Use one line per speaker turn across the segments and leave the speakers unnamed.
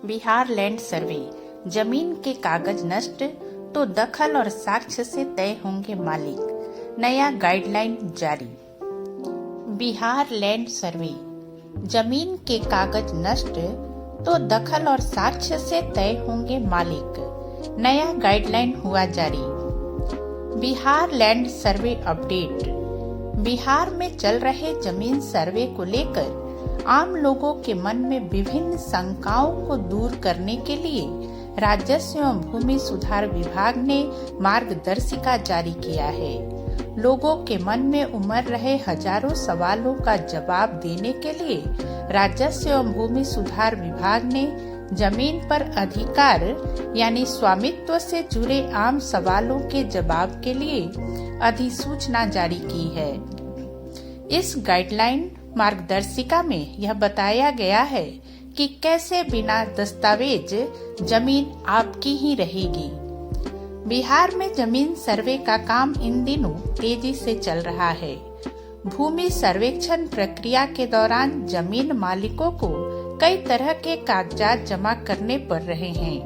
Bihar land survey, जमीन के कागज नष्ट तो दखल और साक्ष्य से तय होंगे मालिक, नया गाइडलाइन जारी। बिहार लैंड सर्वे, जमीन के कागज नष्ट तो दखल और साक्ष्य से तय होंगे मालिक, नया गाइडलाइन हुआ जारी। Bihar land survey update. Bihar में चल रहे जमीन सर्वे को लेकर आम लोगों के मन में विभिन्न शंकाओं को दूर करने के लिए राजस्व एवं भूमि सुधार विभाग ने मार्गदर्शिका जारी किया है। लोगों के मन में उमड़ रहे हजारों सवालों का जवाब देने के लिए राजस्व एवं भूमि सुधार विभाग ने जमीन पर अधिकार यानी स्वामित्व से जुड़े आम सवालों के जवाब के लिए अधिसूचना जारी की है। इस गाइडलाइन मार्गदर्शिका में यह बताया गया है कि कैसे बिना दस्तावेज जमीन आपकी ही रहेगी। बिहार में जमीन सर्वे का काम इन दिनों तेजी से चल रहा है। भूमि सर्वेक्षण प्रक्रिया के दौरान जमीन मालिकों को कई तरह के कागजात जमा करने पड़ रहे हैं।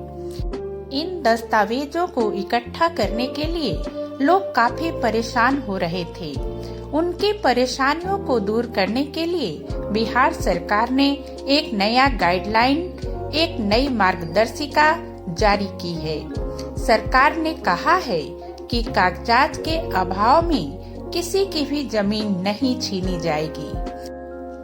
इन दस्तावेजों को इकट्ठा करने के लिए लोग काफी परेशान हो रहे थे। उनकी परेशानियों को दूर करने के लिए बिहार सरकार ने एक नया गाइडलाइन, एक नई मार्गदर्शिका जारी की है। सरकार ने कहा है कि कागजात के अभाव में किसी की भी जमीन नहीं छीनी जाएगी।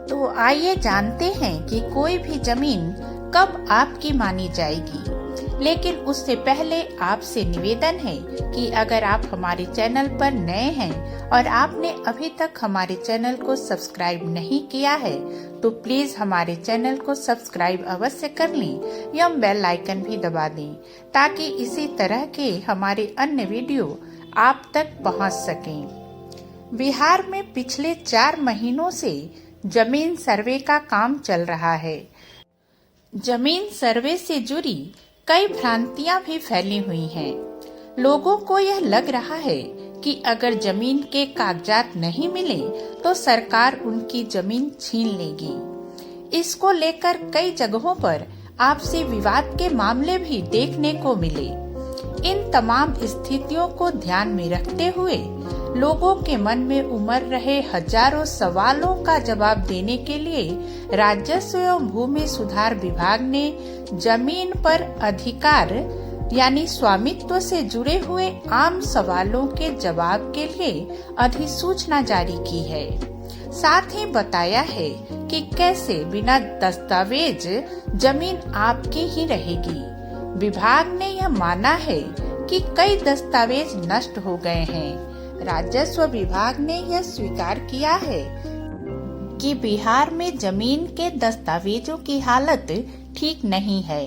तो आइए जानते हैं कि कोई भी जमीन कब आपकी मानी जाएगी। लेकिन उससे पहले आपसे निवेदन है कि अगर आप हमारे चैनल पर नए हैं और आपने अभी तक हमारे चैनल को सब्सक्राइब नहीं किया है तो प्लीज हमारे चैनल को सब्सक्राइब अवश्य कर लें एवं बेल आइकन भी दबा दें ताकि इसी तरह के हमारे अन्य वीडियो आप तक पहुंच सकें। बिहार में पिछले 4 महीनों से जमीन सर्वे का काम चल रहा है। जमीन सर्वे से जुड़ी कई भ्रांतियां भी फैली हुई हैं। लोगों को यह लग रहा है कि अगर जमीन के कागजात नहीं मिले तो सरकार उनकी जमीन छीन लेगी। इसको लेकर कई जगहों पर आपसी विवाद के मामले भी देखने को मिले। इन तमाम स्थितियों को ध्यान में रखते हुए लोगों के मन में उमड़ रहे हजारों सवालों का जवाब देने के लिए राजस्व एवं भूमि सुधार विभाग ने जमीन पर अधिकार यानी स्वामित्व से जुड़े हुए आम सवालों के जवाब के लिए अधिसूचना जारी की है। साथ ही बताया है कि कैसे बिना दस्तावेज जमीन आपकी ही रहेगी। विभाग ने यह माना है कि कई दस्तावेज नष्ट हो गए हैं। राजस्व विभाग ने यह स्वीकार किया है कि बिहार में जमीन के दस्तावेजों की हालत ठीक नहीं है।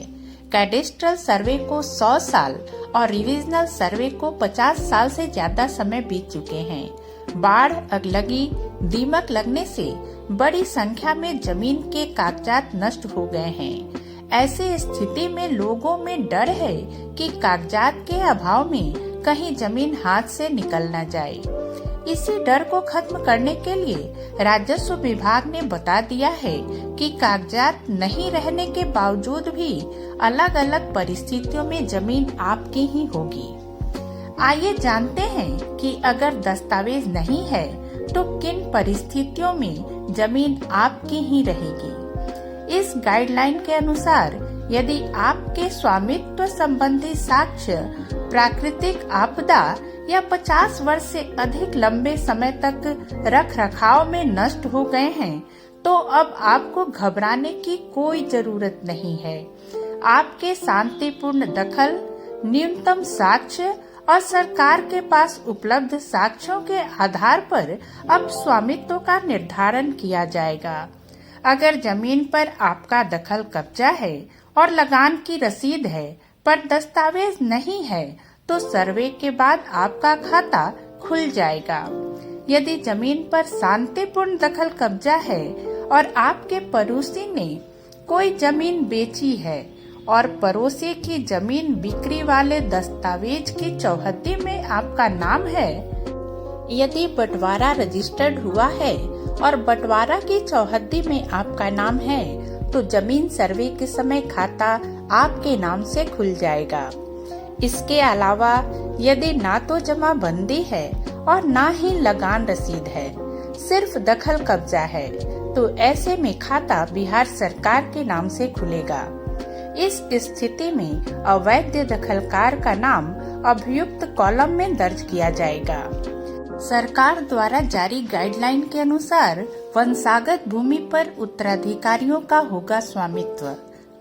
कैडेस्ट्रल सर्वे को 100 साल और रिविजनल सर्वे को 50 साल से ज्यादा समय बीत चुके हैं। बाढ़, अगलगी, दीमक लगने से बड़ी संख्या में जमीन के कागजात नष्ट हो गए हैं। ऐसी स्थिति में लोगों में डर है कि कागजात के अभाव में कहीं जमीन हाथ से निकल न जाए। इसी डर को खत्म करने के लिए राजस्व विभाग ने बता दिया है कि कागजात नहीं रहने के बावजूद भी अलग अलग परिस्थितियों में जमीन आपकी ही होगी। आइए जानते हैं कि अगर दस्तावेज नहीं है तो किन परिस्थितियों में जमीन आपकी ही रहेगी। इस गाइडलाइन के अनुसार यदि आपके स्वामित्व संबंधी साक्ष्य प्राकृतिक आपदा या 50 वर्ष से अधिक लंबे समय तक रख रखाव में नष्ट हो गए हैं तो अब आपको घबराने की कोई जरूरत नहीं है। आपके शांतिपूर्ण दखल, न्यूनतम साक्ष्य और सरकार के पास उपलब्ध साक्ष्यों के आधार पर अब स्वामित्व का निर्धारण किया जाएगा। अगर जमीन पर आपका दखल कब्जा है और लगान की रसीद है पर दस्तावेज नहीं है तो सर्वे के बाद आपका खाता खुल जाएगा। यदि जमीन पर शांतिपूर्ण दखल कब्जा है और आपके पड़ोसी ने कोई जमीन बेची है और पड़ोसी की जमीन बिक्री वाले दस्तावेज की चौहद्दी में आपका नाम है, यदि बंटवारा रजिस्टर्ड हुआ है और बंटवारा की चौहद्दी में आपका नाम है तो जमीन सर्वे के समय खाता आपके नाम से खुल जाएगा। इसके अलावा यदि ना तो जमाबंदी है और ना ही लगान रसीद है, सिर्फ दखल कब्जा है, तो ऐसे में खाता बिहार सरकार के नाम से खुलेगा। इस स्थिति में अवैध दखलकार का नाम अभियुक्त कॉलम में दर्ज किया जाएगा। सरकार द्वारा जारी गाइडलाइन के अनुसार वंशागत भूमि पर उत्तराधिकारियों का होगा स्वामित्व।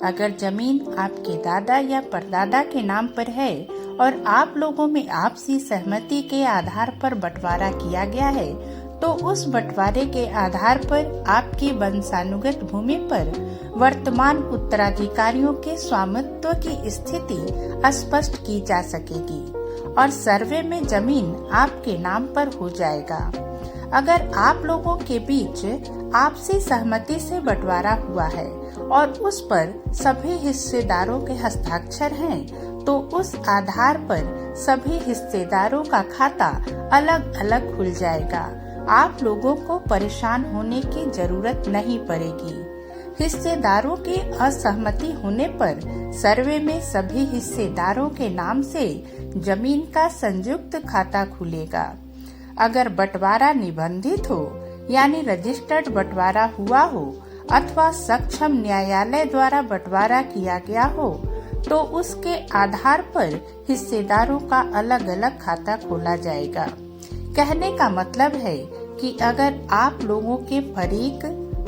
अगर जमीन आपके दादा या परदादा के नाम पर है और आप लोगों में आपसी सहमति के आधार पर बंटवारा किया गया है, तो उस बंटवारे के आधार पर आपकी वंशानुगत भूमि पर वर्तमान उत्तराधिकारियों के स्वामित्व की स्थिति स्पष्ट की जा सकेगी और सर्वे में जमीन आपके नाम पर हो जाएगा। अगर आप लोगों के बीच आपसी सहमति से बंटवारा हुआ है और उस पर सभी हिस्सेदारों के हस्ताक्षर हैं, तो उस आधार पर सभी हिस्सेदारों का खाता अलग अलग खुल जाएगा। आप लोगों को परेशान होने की जरूरत नहीं पड़ेगी। हिस्सेदारों की असहमति होने पर सर्वे में सभी हिस्सेदारों के नाम से जमीन का संयुक्त खाता खुलेगा। अगर बंटवारा निबंधित हो यानी रजिस्टर्ड बंटवारा हुआ हो अथवा सक्षम न्यायालय द्वारा बंटवारा किया गया हो, तो उसके आधार पर हिस्सेदारों का अलग अलग खाता खोला जाएगा। कहने का मतलब है कि अगर आप लोगों के फरीक,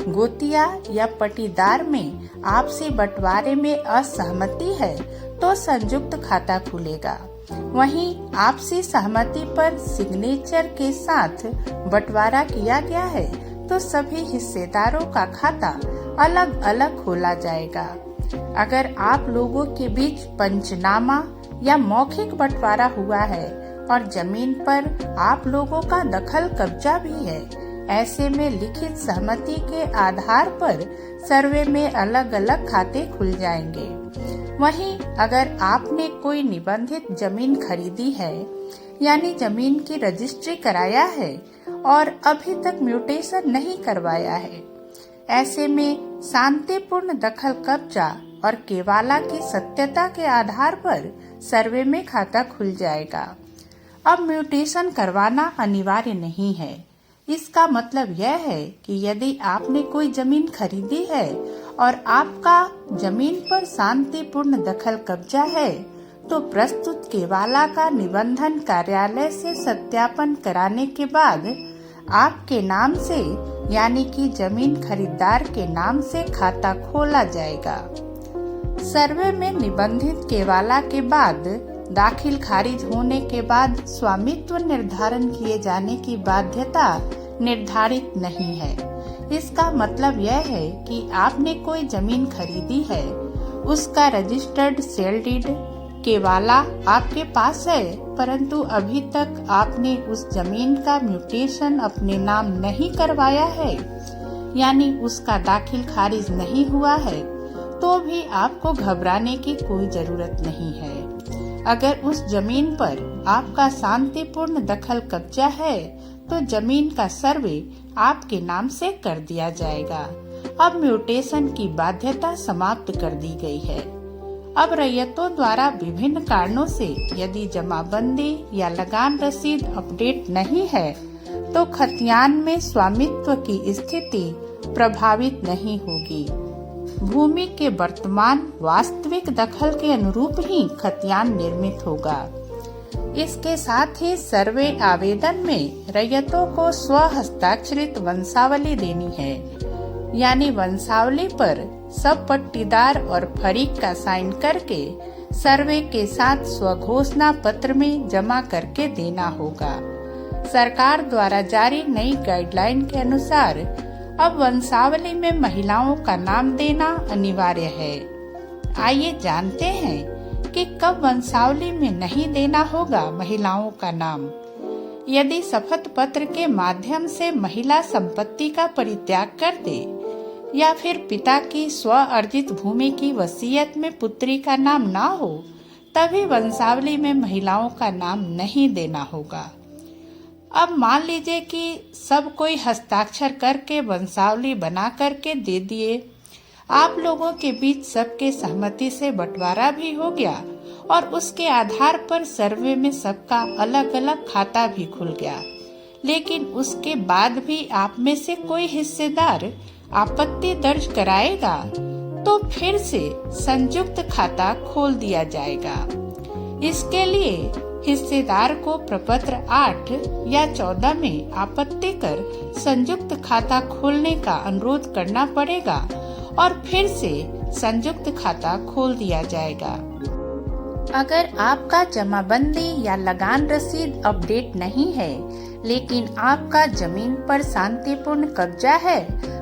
गोतिया या पटीदार में आपसी बंटवारे में असहमति है, तो संयुक्त खाता खुलेगा। वहीं आपसी सहमति पर सिग्नेचर के साथ बंटवारा किया गया है, तो सभी हिस्सेदारों का खाता अलग अलग खोला जाएगा। अगर आप लोगों के बीच पंचनामा या मौखिक बंटवारा हुआ है और जमीन पर आप लोगों का दखल कब्जा भी है, ऐसे में लिखित सहमति के आधार पर सर्वे में अलग अलग खाते खुल जाएंगे। वहीं अगर आपने कोई निबंधित जमीन खरीदी है यानी जमीन की रजिस्ट्री कराया है और अभी तक म्यूटेशन नहीं करवाया है, ऐसे में शांतिपूर्ण दखल कब्जा और केवाला की सत्यता के आधार पर सर्वे में खाता खुल जाएगा। अब म्यूटेशन करवाना अनिवार्य नहीं है। इसका मतलब यह है कि यदि आपने कोई जमीन खरीदी है और आपका जमीन पर शांतिपूर्ण दखल कब्जा है, तो प्रस्तुत केवाला का निबंधन कार्यालय से सत्यापन कराने के बाद आपके नाम से यानी कि जमीन खरीदार के नाम से खाता खोला जाएगा। सर्वे में निबंधित केवाला के बाद दाखिल खारिज होने के बाद स्वामित्व निर्धारण किए जाने की बाध्यता निर्धारित नहीं है। इसका मतलब यह है कि आपने कोई जमीन खरीदी है, उसका रजिस्टर्ड सेल डीड केवाला आपके पास है, परंतु अभी तक आपने उस जमीन का म्यूटेशन अपने नाम नहीं करवाया है यानी उसका दाखिल खारिज नहीं हुआ है, तो भी आपको घबराने की कोई जरूरत नहीं है। अगर उस जमीन पर आपका शांतिपूर्ण दखल कब्जा है, तो जमीन का सर्वे आपके नाम से कर दिया जाएगा। अब म्यूटेशन की बाध्यता समाप्त कर दी गई है। अब रैयतों द्वारा विभिन्न कारणों से यदि जमाबंदी या लगान रसीद अपडेट नहीं है, तो खतियान में स्वामित्व की स्थिति प्रभावित नहीं होगी। भूमि के वर्तमान वास्तविक दखल के अनुरूप ही खतियान निर्मित होगा। इसके साथ ही सर्वे आवेदन में रैयतों को स्व हस्ताक्षरित वंशावली देनी है, यानी वंशावली पर सब पट्टीदार और फरीक का साइन करके सर्वे के साथ स्वघोषणा पत्र में जमा करके देना होगा। सरकार द्वारा जारी नई गाइडलाइन के अनुसार अब वंशावली में महिलाओं का नाम देना अनिवार्य है। आइए जानते हैं कि कब वंशावली में नहीं देना होगा महिलाओं का नाम। यदि शपथ पत्र के माध्यम से महिला संपत्ति का परित्याग कर दे या फिर पिता की स्व अर्जित भूमि की वसीयत में पुत्री का नाम ना हो, तभी वंशावली में महिलाओं का नाम नहीं देना होगा। अब मान लीजिए कि सब कोई हस्ताक्षर करके वंशावली बना करके दे दिए। आप लोगों के बीच सबके सहमति से बंटवारा भी हो गया और उसके आधार पर सर्वे में सबका अलग अलग खाता भी खुल गया। लेकिन उसके बाद भी आप में से कोई हिस्सेदार आपत्ति दर्ज कराएगा तो फिर से संयुक्त खाता खोल दिया जाएगा। इसके लिए हिस्सेदार को प्रपत्र 8 या 14 में आपत्ति कर संयुक्त खाता खोलने का अनुरोध करना पड़ेगा और फिर से संयुक्त खाता खोल दिया जाएगा। अगर आपका जमाबंदी या लगान रसीद अपडेट नहीं है, लेकिन आपका जमीन पर शांतिपूर्ण कब्जा है,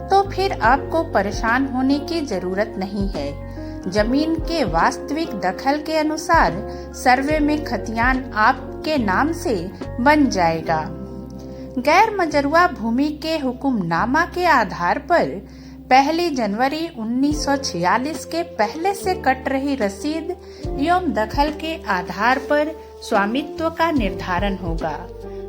तो फिर आपको परेशान होने की जरूरत नहीं है। जमीन के वास्तविक दखल के अनुसार सर्वे में खतियान आपके नाम से बन जाएगा। गैर मजरूआ भूमि के हुक्मनामा के आधार पर 1 जनवरी 1946 के पहले से कट रही रसीद एवं दखल के आधार पर स्वामित्व का निर्धारण होगा।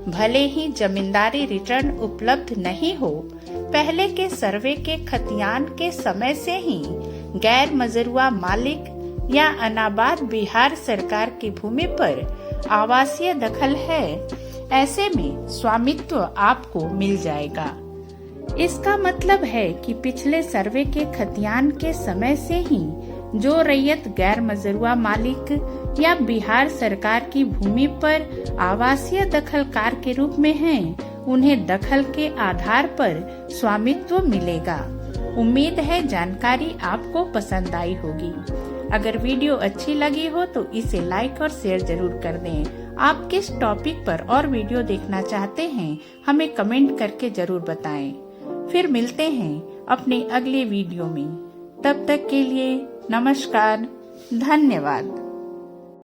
भले ही जमींदारी रिटर्न उपलब्ध नहीं हो, पहले के सर्वे के खतियान के समय से ही गैर मजरूआ मालिक या अनाबाद बिहार सरकार की भूमि पर आवासीय दखल है, ऐसे में स्वामित्व आपको मिल जाएगा। इसका मतलब है कि पिछले सर्वे के खतियान के समय से ही जो रैयत गैर मजरूआ मालिक या बिहार सरकार की भूमि पर आवासीय दखलकार के रूप में हैं, उन्हें दखल के आधार पर स्वामित्व मिलेगा। उम्मीद है जानकारी आपको पसंद आई होगी। अगर वीडियो अच्छी लगी हो तो इसे लाइक और शेयर जरूर कर दें। आप किस टॉपिक पर और वीडियो देखना चाहते हैं, हमें कमेंट करके जरूर बताएं। फिर मिलते हैं अपने अगले वीडियो में। तब तक के लिए नमस्कार, धन्यवाद।